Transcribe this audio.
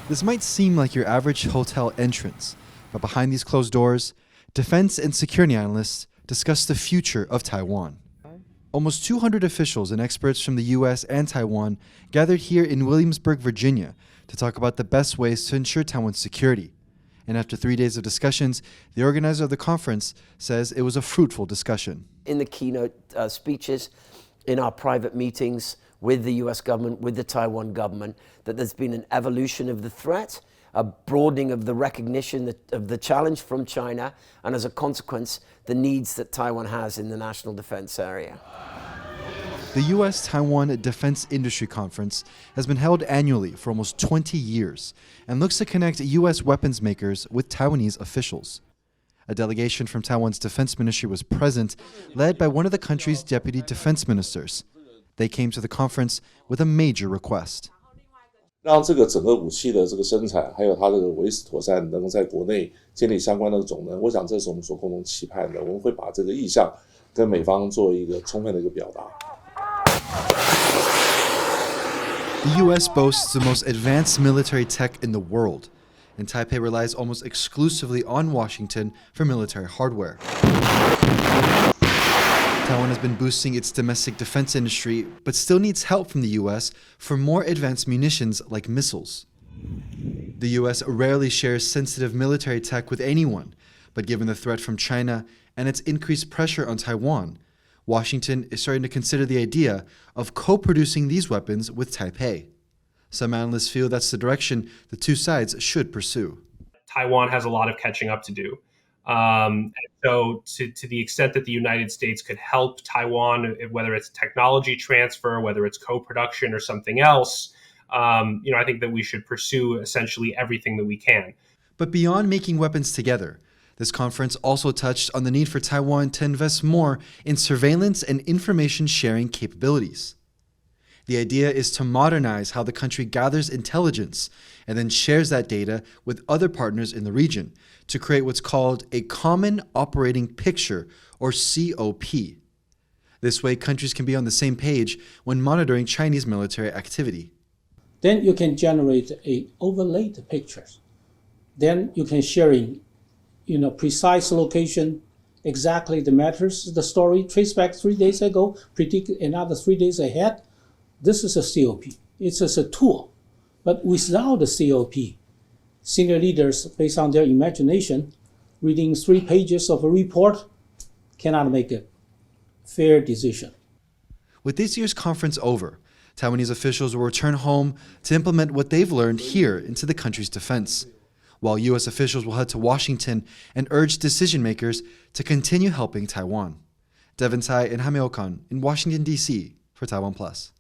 This might seem like your average hotel entrance, but behind these closed doors, defense and security analysts discuss the future of Taiwan. Almost 200 officials and experts from the U.S. and Taiwan gathered here in Williamsburg, Virginia, to talk about the best ways to ensure Taiwan's security. And after 3 days of discussions, the organizer of the conference says it was a fruitful discussion. In the keynote speeches, in our private meetings with the U.S. government, with the Taiwan government, that there's been an evolution of the threat, a broadening of the recognition of the challenge from China, and as a consequence, the needs that Taiwan has in the national defense area. The U.S.-Taiwan Defense Industry Conference has been held annually for almost 20 years and looks to connect U.S. weapons makers with Taiwanese officials. A delegation from Taiwan's defense ministry was present, led by one of the country's deputy defense ministers. They came to the conference with a major request. 让这个整个武器的这个生产，还有它这个维持妥善，能够在国内建立相关的总能，我想这是我们所共同期盼的。我们会把这个意向跟美方做一个充分的一个表达。The U.S. boasts the most advanced military tech in the world, and Taipei relies almost exclusively on Washington for military hardware. Taiwan has been boosting its domestic defense industry, but still needs help from the U.S. for more advanced munitions like missiles. The U.S. rarely shares sensitive military tech with anyone, but given the threat from China and its increased pressure on Taiwan, Washington is starting to consider the idea of co-producing these weapons with Taipei. Some analysts feel that's the direction the two sides should pursue. Taiwan has a lot of catching up to do. And so to the extent that the United States could help Taiwan, whether it's technology transfer, whether it's co-production or something else, I think that we should pursue essentially everything that we can. But beyond making weapons together, this conference also touched on the need for Taiwan to invest more in surveillance and information sharing capabilities. The idea is to modernize how the country gathers intelligence and then shares that data with other partners in the region to create what's called a Common Operating Picture, or COP. This way, countries can be on the same page when monitoring Chinese military activity. Then you can generate a overlaid pictures. Then you can share in, precise location, exactly the matters, the story, trace back 3 days ago, predict another 3 days ahead. This is a COP. It's just a tool. But without the COP, senior leaders, based on their imagination, reading 3 pages of a report, cannot make a fair decision. With this year's conference over, Taiwanese officials will return home to implement what they've learned here into the country's defense, while U.S. officials will head to Washington and urge decision makers to continue helping Taiwan. Devin, Tsai, and Jaime Ocon in Washington, D.C. for TaiwanPlus.